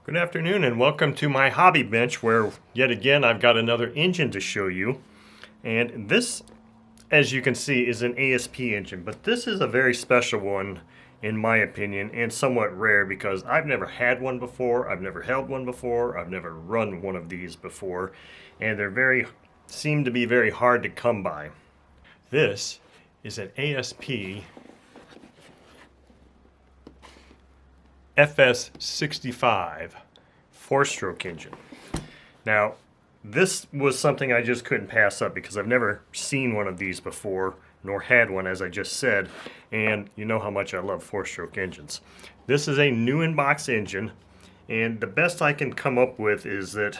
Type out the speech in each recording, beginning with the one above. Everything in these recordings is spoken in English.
Good afternoon and welcome to my hobby bench where yet again I've got another engine to show you. And this, as you can see, is an ASP engine, but this is a very special one in my opinion and somewhat rare because I've never had one before, I've never held one before, I've never run one of these before, and they're seem to be very hard to come by. This is an ASP FS65 four-stroke engine. Now, this was something I just couldn't pass up because I've never seen one of these before, nor had one, as I just said, and you know how much I love four-stroke engines. This is a new in-box engine, and the best I can come up with is that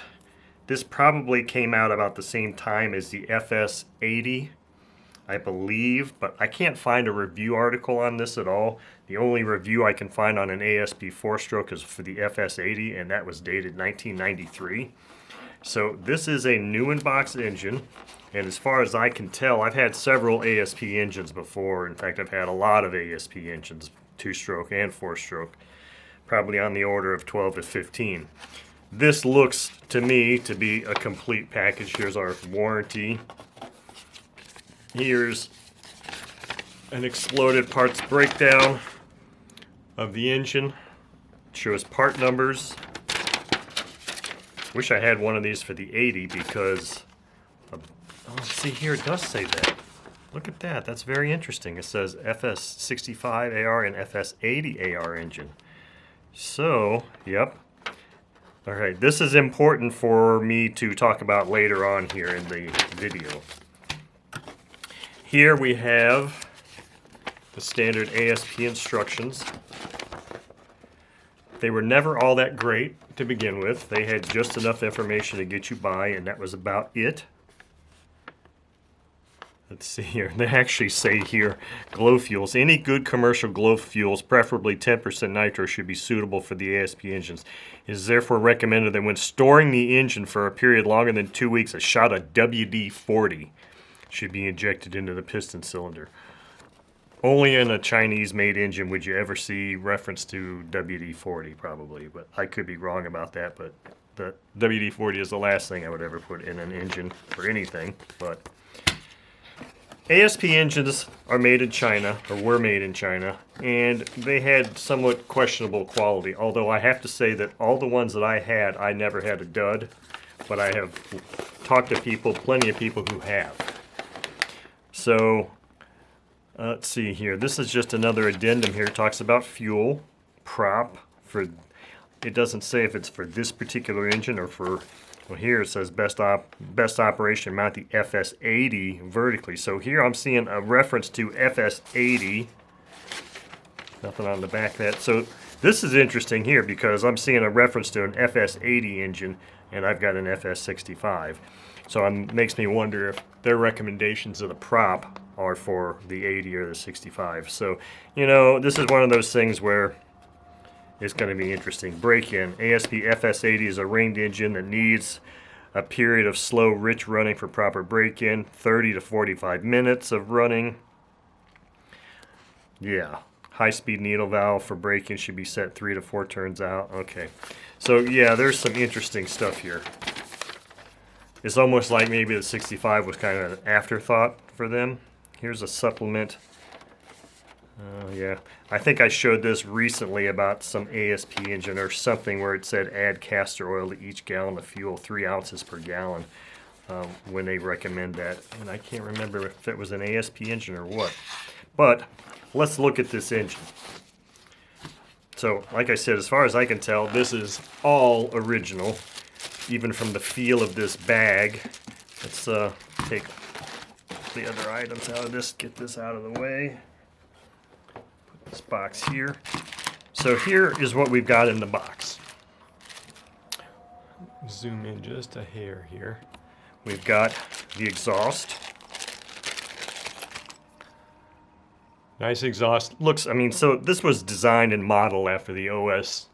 this probably came out about the same time as the FS80, I believe, but I can't find a review article on this at all. The only review I can find on an ASP four-stroke is for the FS80, and that was dated 1993. So this is a new in-box engine, and as far as I can tell, I've had several ASP engines before. In fact, I've had a lot of ASP engines, two-stroke and four-stroke, probably on the order of 12 to 15. This looks to me to be a complete package. Here's our warranty. Here's an exploded parts breakdown of the engine. It shows part numbers. Wish I had one of these for the 80 because, see here, it does say that. Look at that, that's very interesting. It says FS65 AR and FS80 AR engine. So, yep. Alright, this is important for me to talk about later on here in the video. Here we have the standard ASP instructions. They were never all that great to begin with. They had just enough information to get you by, and that was about it. Let's see here. They actually say here, glow fuels. Any good commercial glow fuels, preferably 10% nitro, should be suitable for the ASP engines. It is therefore recommended that when storing the engine for a period longer than 2 weeks, a shot of WD-40 should be injected into the piston cylinder. Only in a Chinese-made engine would you ever see reference to WD-40, probably, but I could be wrong about that. But the WD-40 is the last thing I would ever put in an engine for anything. But ASP engines are made in China, or were made in China, and they had somewhat questionable quality. Although I have to say that all the ones that I had, I never had a dud, but I have talked to people, plenty of people who have. So, let's see here. This is just another addendum here. It talks about fuel, prop, it doesn't say if it's for this particular engine or for, well here it says best operation, mount the FS80 vertically. So here I'm seeing a reference to FS80. Nothing on the back of that. So this is interesting here because I'm seeing a reference to an FS80 engine and I've got an FS65. So it makes me wonder if their recommendations of the prop are for the 80 or the 65. So, you know, this is one of those things where it's going to be interesting. Break-in. ASP FS80 is a ringed engine that needs a period of slow, rich running for proper break-in. 30 to 45 minutes of running. Yeah. High-speed needle valve for break-in should be set 3 to 4 turns out. Okay. So, yeah, there's some interesting stuff here. It's almost like maybe the 65 was kind of an afterthought for them. Here's a supplement. Yeah, I think I showed this recently about some ASP engine or something where it said add castor oil to each gallon of fuel, 3 ounces per gallon, when they recommend that. And I can't remember if it was an ASP engine or what. But let's look at this engine. So, like I said, as far as I can tell, this is all original. Even from the feel of this bag. Let's take the other items out of this, get this out of the way. Put this box here. So here is what we've got in the box. Zoom in just a hair here. We've got the exhaust. Nice exhaust. Looks, I mean, so this was designed and modeled after the OS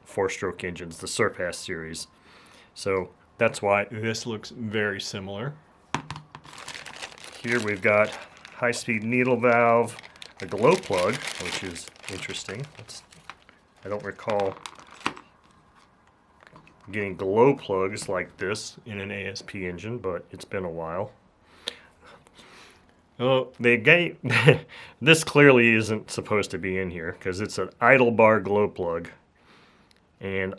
four-stroke engines, the Surpass series. So that's why this looks very similar. Here we've got high-speed needle valve, a glow plug, which is interesting. I don't recall getting glow plugs like this in an ASP engine, but it's been a while. Oh, they gave this clearly isn't supposed to be in here because it's an idle bar glow plug, and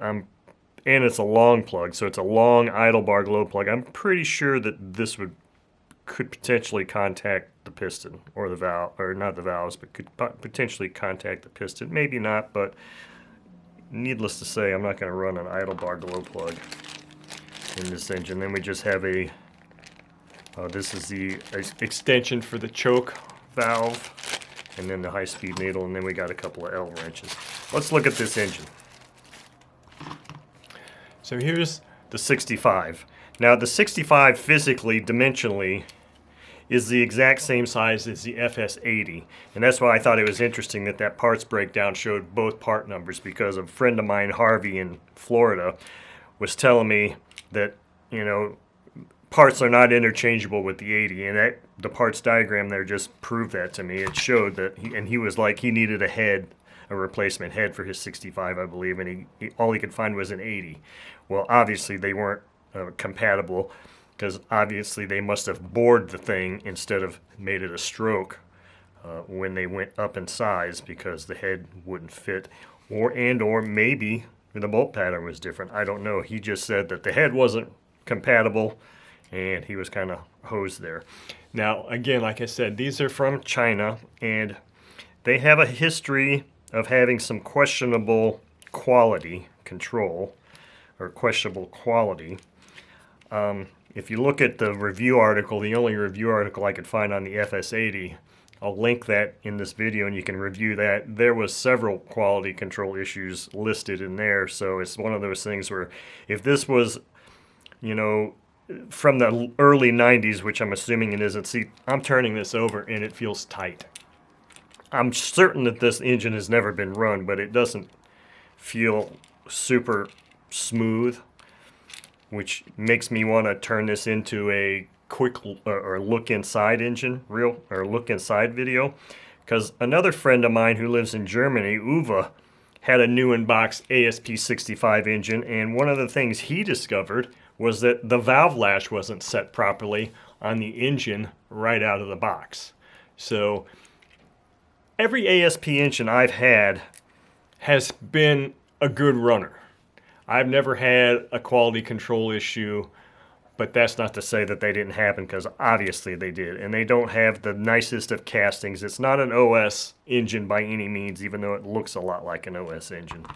it's a long plug, so it's a long idle bar glow plug. I'm pretty sure that this could potentially contact the piston or the valve, or not the valves, but could potentially contact the piston. Maybe not, but needless to say, I'm not going to run an idle bar glow plug in this engine. Then we just have this is the extension for the choke valve, and then the high-speed needle, and then we got a couple of L wrenches. Let's look at this engine. So here's the 65. Now the 65 physically, dimensionally, is the exact same size as the FS80. And that's why I thought it was interesting that that parts breakdown showed both part numbers, because a friend of mine, Harvey, in Florida, was telling me that, you know, parts are not interchangeable with the 80, and the parts diagram there just proved that to me. It showed that, he was like, he needed a replacement head for his 65, I believe, and all he could find was an 80. Well, obviously they weren't compatible, because obviously they must have bored the thing instead of made it a stroke when they went up in size, because the head wouldn't fit, or maybe the bolt pattern was different. I don't know. He just said that the head wasn't compatible, and he was kind of hosed there. Now, again, like I said, these are from China, and they have a history of having some questionable quality control, or questionable quality. If you look at the review article, the only review article I could find on the FS80, I'll link that in this video and you can review that. There was several quality control issues listed in there, so it's one of those things where if this was, you know, from the early 90s, which I'm assuming it isn't. See, I'm turning this over and it feels tight. I'm certain that this engine has never been run, but it doesn't feel super smooth, which makes me want to turn this into a quick or look inside engine, look inside video. Because another friend of mine who lives in Germany, Uwe, had a new in-box ASP65 engine, and one of the things he discovered was that the valve lash wasn't set properly on the engine right out of the box. So every ASP engine I've had has been a good runner. I've never had a quality control issue, but that's not to say that they didn't happen, because obviously they did. And they don't have the nicest of castings. It's not an OS engine by any means, even though it looks a lot like an OS engine.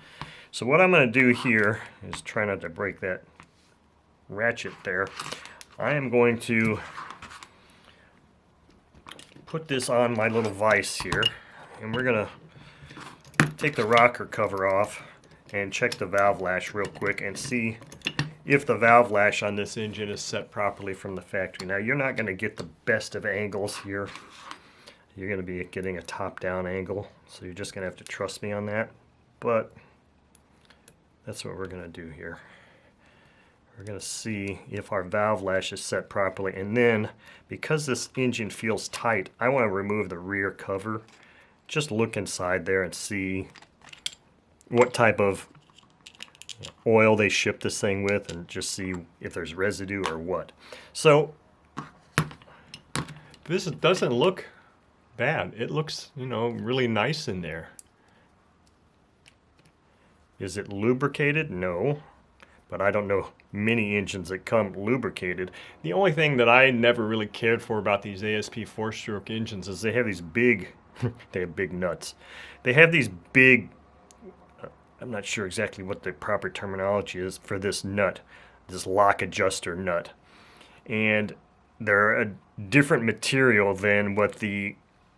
So what I'm going to do here is try not to break that ratchet there. I am going to put this on my little vise here, and we're going to take the rocker cover off and check the valve lash real quick and see if the valve lash on this engine is set properly from the factory. Now, you're not going to get the best of angles here. You're going to be getting a top-down angle, so you're just going to have to trust me on that. But that's what we're going to do here. We're going to see if our valve lash is set properly. And then, because this engine feels tight, I want to remove the rear cover. Just look inside there and see what type of oil they ship this thing with, and just see if there's residue or what. So this doesn't look bad. It looks, you know, really nice in there. Is it lubricated? No. But I don't know many engines that come lubricated. The only thing that I never really cared for about these ASP 4-stroke engines is they have these big, they have big nuts. They have these big, I'm not sure exactly what the proper terminology is for this nut, this lock adjuster nut. And they're a different material than what the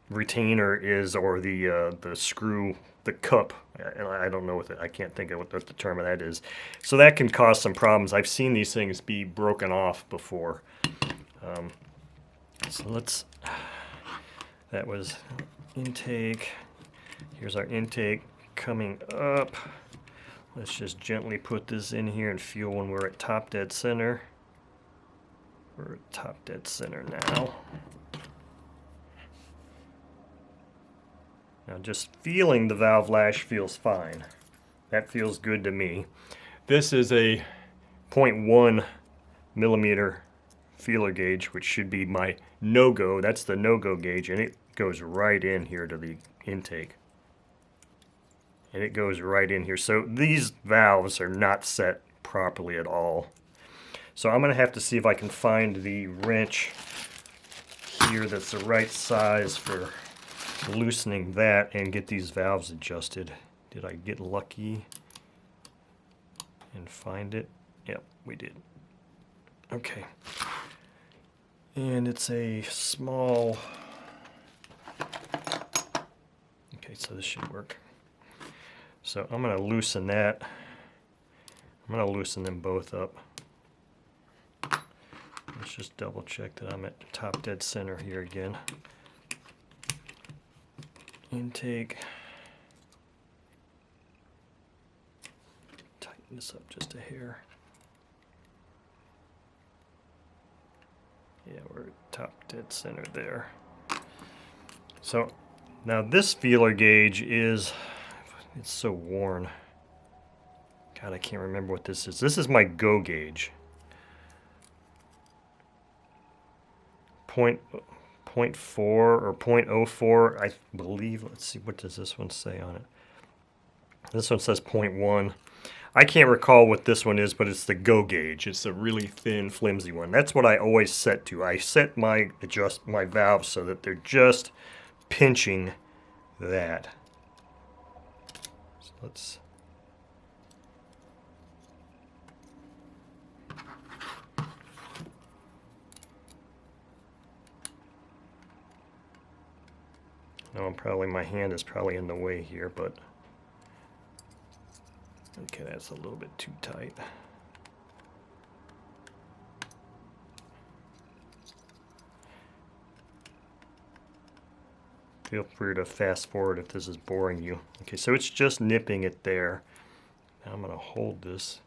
retainer is, or the screw, the cup. I don't know I can't think of what the term of that is. So that can cause some problems. I've seen these things be broken off before. So that was intake. Here's our intake coming up. Let's just gently put this in here and feel when we're at top dead center. We're at top dead center now. Now, just feeling the valve lash feels fine. That feels good to me. This is a 0.1 millimeter feeler gauge, which should be my no-go. That's the no-go gauge, and it goes right in here to the intake. And it goes right in here. So these valves are not set properly at all. So I'm going to have to see if I can find the wrench here that's the right size for loosening that and get these valves adjusted. Did I get lucky and find it? Yep, we did. Okay. And it's a small... Okay, so this should work. So I'm going to loosen that. I'm going to loosen them both up. Let's just double check that I'm at top dead center here again. Intake. Tighten this up just a hair. Yeah, we're at top dead center there. So now this feeler gauge is, it's so worn. God, I can't remember what this is. This is my go gauge. 0.4 or 0.04, I believe. Let's see, what does this one say on it? This one says 0.1. I can't recall what this one is, but it's the go gauge. It's a really thin, flimsy one. That's what I always set to. I set my valves so that they're just pinching that. So let's... No, my hand is probably in the way here, but okay, that's a little bit too tight. Feel free to fast forward if this is boring you. Okay, so it's just nipping it there. Now I'm going to hold this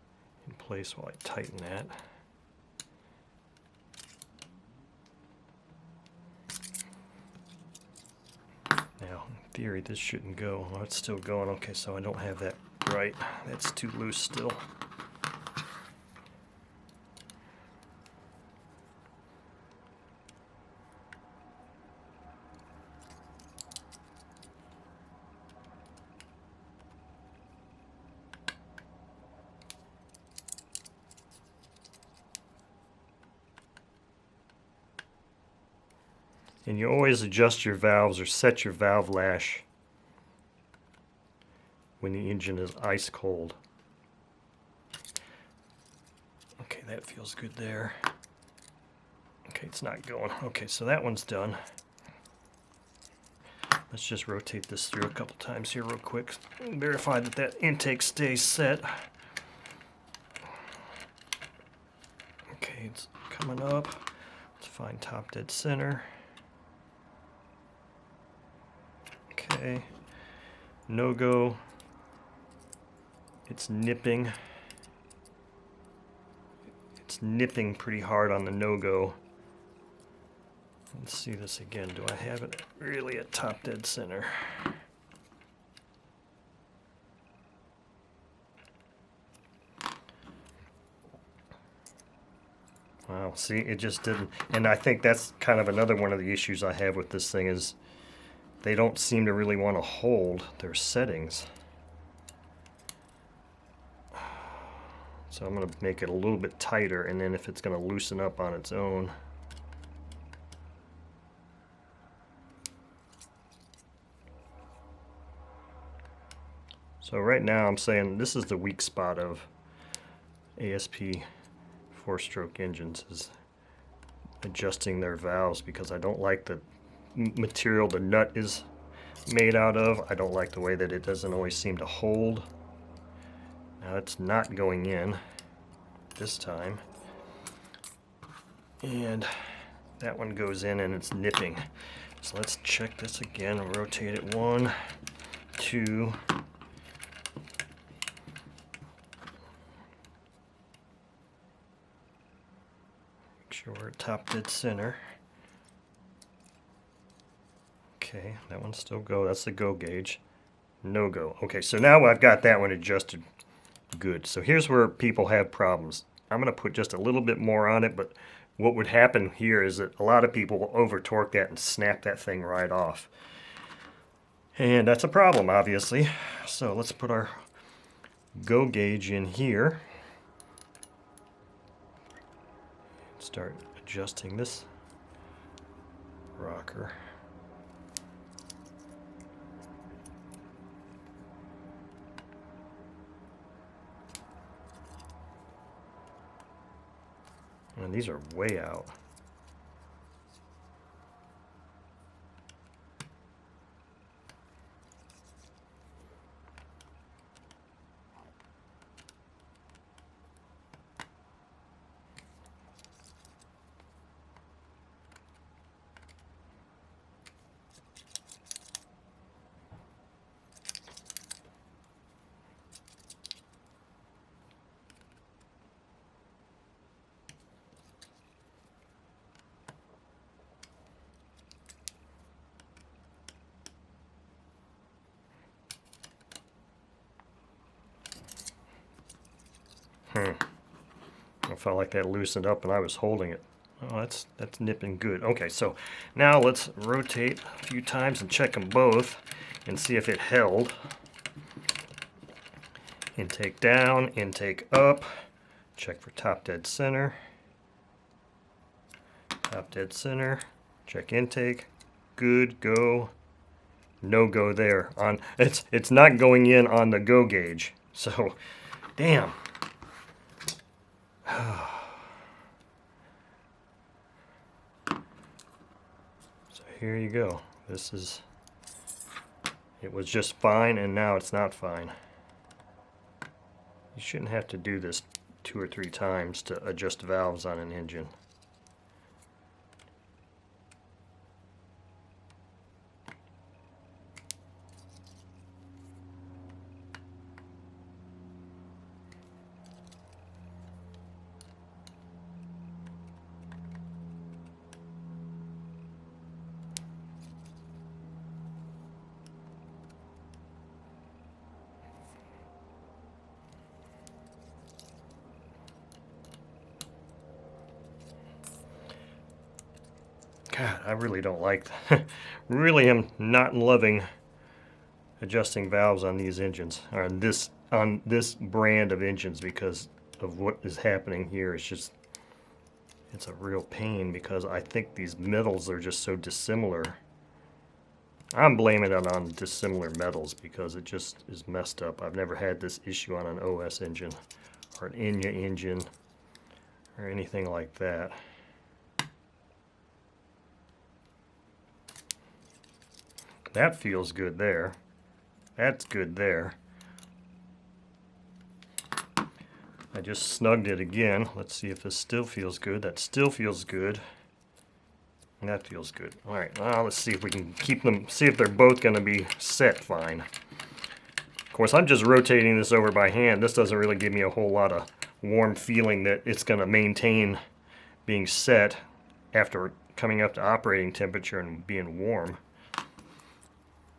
in place while I tighten that. Now, in theory, this shouldn't go. Oh, it's still going. Okay, so I don't have that right. That's too loose still. And you always adjust your valves or set your valve lash when the engine is ice cold. Okay, that feels good there. Okay, it's not going. Okay, so that one's done. Let's just rotate this through a couple times here real quick and verify that that intake stays set. Okay, it's coming up. Let's find top dead center. Okay, no go. It's nipping. It's nipping pretty hard on the no go. Let's see this again. Do I have it really at top dead center? Wow, see, it just didn't. And I think that's kind of another one of the issues I have with this thing is they don't seem to really want to hold their settings. So I'm going to make it a little bit tighter, and then if it's going to loosen up on its own. So right now I'm saying this is the weak spot of ASP 4-stroke engines, is adjusting their valves, because I don't like the material the nut is made out of. I don't like the way that it doesn't always seem to hold. Now it's not going in this time, and that one goes in and it's nipping. So let's check this again and rotate it 1, 2. Make sure we're at top dead center. Okay, that one's still go. That's the go gauge. No go. Okay, so now I've got that one adjusted good. So here's where people have problems. I'm going to put just a little bit more on it, but what would happen here is that a lot of people will over torque that and snap that thing right off. And that's a problem, obviously. So let's put our go gauge in here. Start adjusting this rocker. And these are way out. I felt like that loosened up and I was holding it. Oh, that's nipping good. Okay, so now let's rotate a few times and check them both and see if it held. Intake down, intake up. Check for top dead center. Top dead center. Check intake. Good, go. No go there. On it's not going in on the go gauge. So, damn. So here you go. It was just fine and now it's not fine. You shouldn't have to do this 2 or 3 times to adjust valves on an engine. God, I really don't like that. Really am not loving adjusting valves on these engines, or on this brand of engines, because of what is happening here. It's a real pain because I think these metals are just so dissimilar. I'm blaming it on dissimilar metals because it just is messed up. I've never had this issue on an OS engine or an Enya engine or anything like that. That feels good there. That's good there. I just snugged it again. Let's see if this still feels good. That still feels good. And that feels good. All right, now let's see if we can keep them, see if they're both going to be set fine. Of course, I'm just rotating this over by hand. This doesn't really give me a whole lot of warm feeling that it's going to maintain being set after coming up to operating temperature and being warm.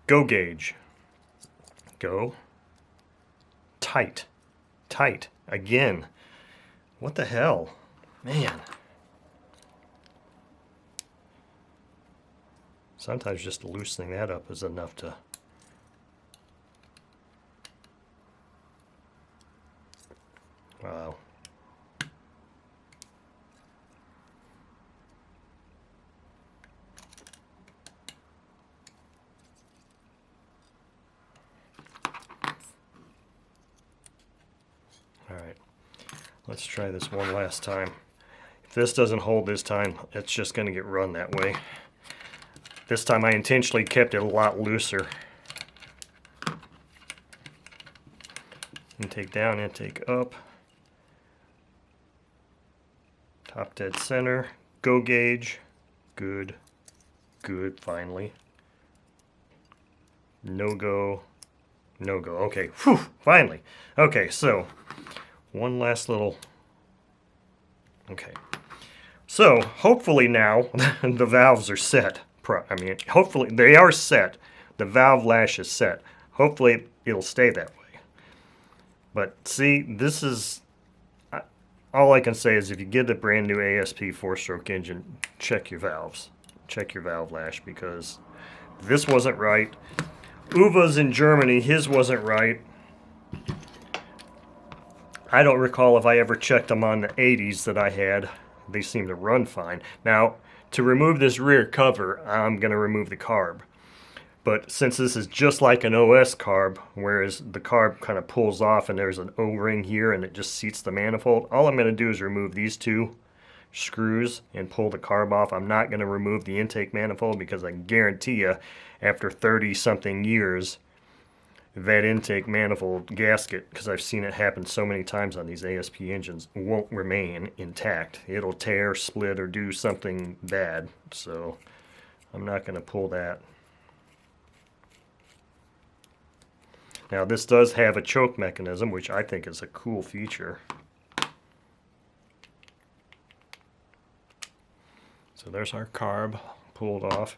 Go gauge. Go. Tight. Tight. Again. What the hell? Man. Sometimes just loosening that up is enough to... Wow. Alright, let's try this one last time. If this doesn't hold this time, it's just going to get run that way. This time I intentionally kept it a lot looser. Intake down, intake up. Top dead center. Go gauge. Good. Good, finally. No go. No go. Okay, whew, finally. Okay, so one last little... Okay. So, hopefully now the valves are set. I mean, hopefully they are set. The valve lash is set. Hopefully it'll stay that way. But see, this is... all I can say is if you get a brand new ASP 4-stroke engine, check your valves. Check your valve lash, because this wasn't right. Uwe's in Germany, his wasn't right. I don't recall if I ever checked them on the 80s that I had. They seem to run fine. Now, to remove this rear cover, I'm going to remove the carb. But since this is just like an OS carb, whereas the carb kind of pulls off and there's an O-ring here and it just seats the manifold, all I'm going to do is remove these two screws and pull the carb off. I'm not going to remove the intake manifold, because I guarantee you after 30 something years that intake manifold gasket, because I've seen it happen so many times on these ASP engines, won't remain intact. It'll tear, split, or do something bad. So I'm not going to pull that. Now this does have a choke mechanism, which I think is a cool feature. So there's our carb pulled off.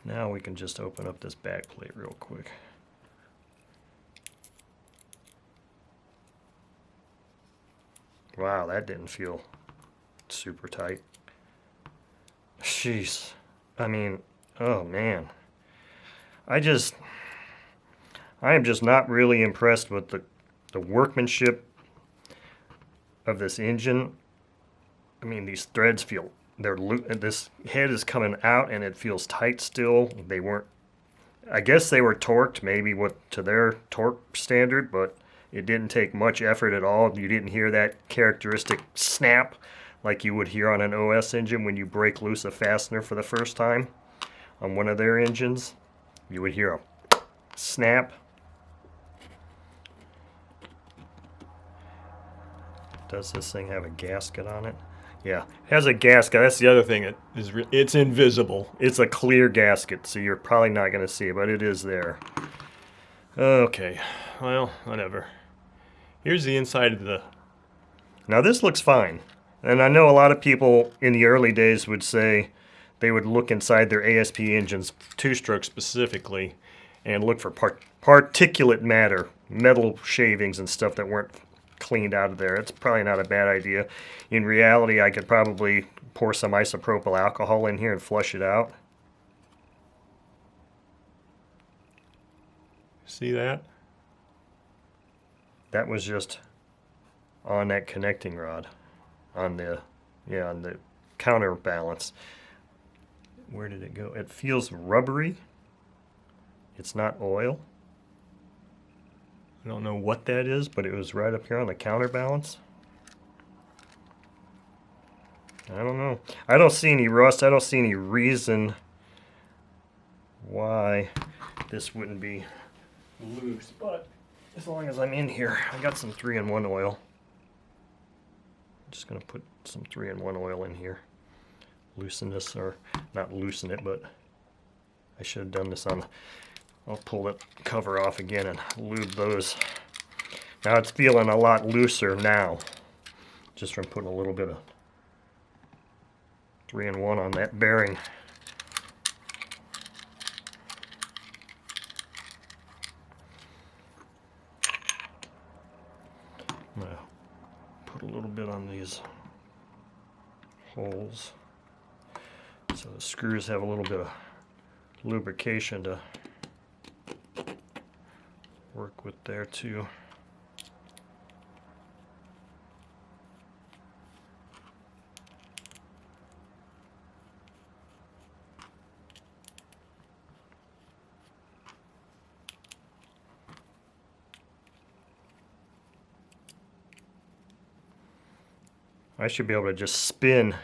Now we can just open up this back plate real quick. Wow, that didn't feel super tight. Jeez. I mean, oh man. I am just not really impressed with the workmanship of this engine. I mean, these threads feel, this head is coming out and it feels tight still. They weren't, I guess they were torqued maybe to their torque standard, but it didn't take much effort at all. You didn't hear that characteristic snap like you would hear on an OS engine when you break loose a fastener for the first time on one of their engines. You would hear a snap. Does this thing have a gasket on it? Yeah, it has a gasket. That's the other thing. It's invisible. It's a clear gasket, so you're probably not going to see it, but it is there. Okay, well, whatever. Here's the inside of the... Now this looks fine. And I know a lot of people in the early days would say they would look inside their ASP engines, 2-stroke specifically, and look for particulate matter, metal shavings and stuff that weren't cleaned out of there. It's probably not a bad idea. In reality, I could probably pour some isopropyl alcohol in here and flush it out. See that? That was just on that connecting rod, on the counterbalance. Where did it go? It feels rubbery. It's not oil. I don't know what that is, but it was right up here on the counterbalance. I don't know. I don't see any rust. I don't see any reason why this wouldn't be loose, but as long as I'm in here, I got some 3-in-1 oil. I'm just going to put some 3-in-1 oil in here. Loosen this, or not loosen it, but I should have done this on... I'll pull the cover off again and lube those. Now it's feeling a lot looser now, just from putting a little bit of 3-in-1 on that bearing. I'm going to put a little bit on these holes so the screws have a little bit of lubrication to work with there too. I should be able to just spin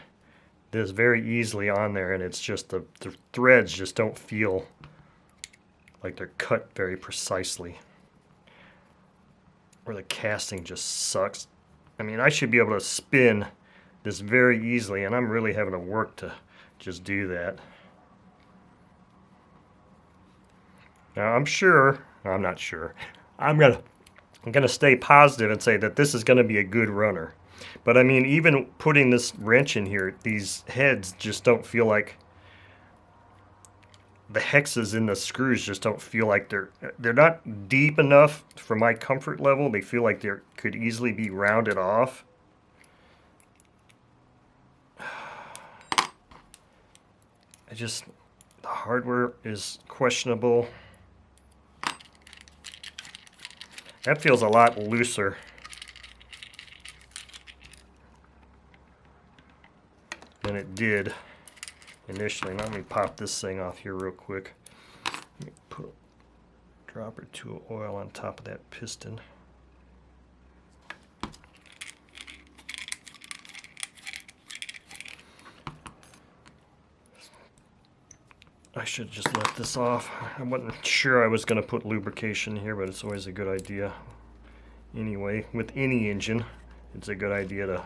this very easily on there, and it's just the threads just don't feel like they're cut very precisely. Or the casting just sucks. I mean, I should be able to spin this very easily, and I'm really having to work to just do that. Now I'm not sure. I'm gonna stay positive and say that this is gonna be a good runner. But I mean, even putting this wrench in here, these heads just don't feel like, the hexes in the screws just don't feel like they're not deep enough for my comfort level. They feel like they could easily be rounded off. the hardware is questionable. That feels a lot looser than it did initially. Now let me pop this thing off here real quick. Let me put a drop or two of oil on top of that piston. I should just let this off. I wasn't sure I was going to put lubrication here, but it's always a good idea. Anyway, with any engine, it's a good idea to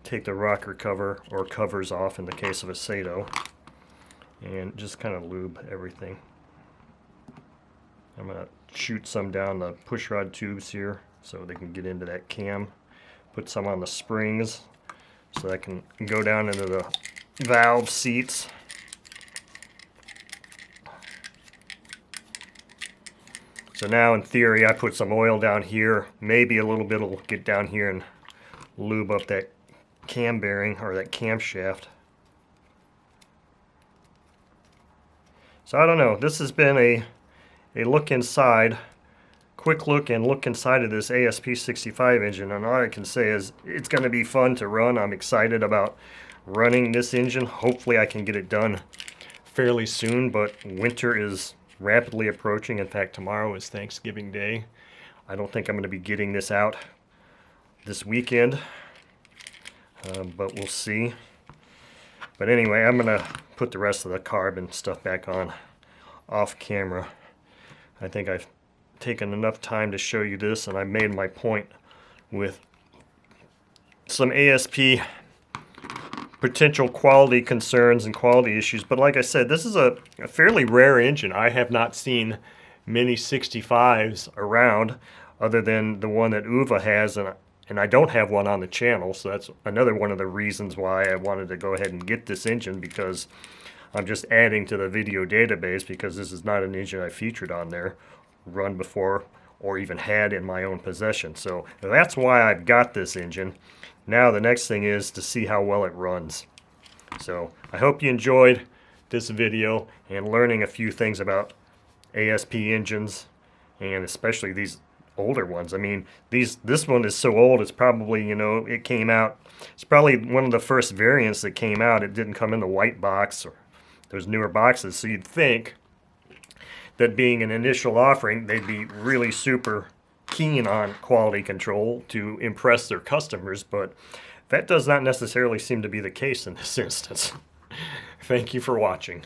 take the rocker cover or covers off in the case of a Sato and just kind of lube everything. I'm going to shoot some down the pushrod tubes here so they can get into that cam. Put some on the springs so that can go down into the valve seats. So now in theory I put some oil down here, maybe a little bit will get down here and lube up that cam bearing or that camshaft. So I don't know, this has been a look inside, quick look and look inside of this ASP 65 engine, and all I can say is it's going to be fun to run. I'm excited about running this engine. Hopefully I can get it done fairly soon, but winter is rapidly approaching. In fact, tomorrow is Thanksgiving Day. I don't think I'm going to be getting this out this weekend, but we'll see. But anyway, I'm going to put the rest of the carb and stuff back on off camera. I think I've taken enough time to show you this, and I made my point with some ASP potential quality concerns and quality issues. But like I said, this is a fairly rare engine. I have not seen many 65s around other than the one that UVA has, and I don't have one on the channel, so that's another one of the reasons why I wanted to go ahead and get this engine, because I'm just adding to the video database, because this is not an engine I featured on there, run before, or even had in my own possession. So that's why I've got this engine. Now the next thing is to see how well it runs. So I hope you enjoyed this video and learning a few things about ASP engines, and especially these older ones. I mean, this one is so old, it's probably, you know, it came out, it's probably one of the first variants that came out. It didn't come in the white box or those newer boxes, so you'd think that being an initial offering, they'd be really super keen on quality control to impress their customers, but that does not necessarily seem to be the case in this instance. Thank you for watching.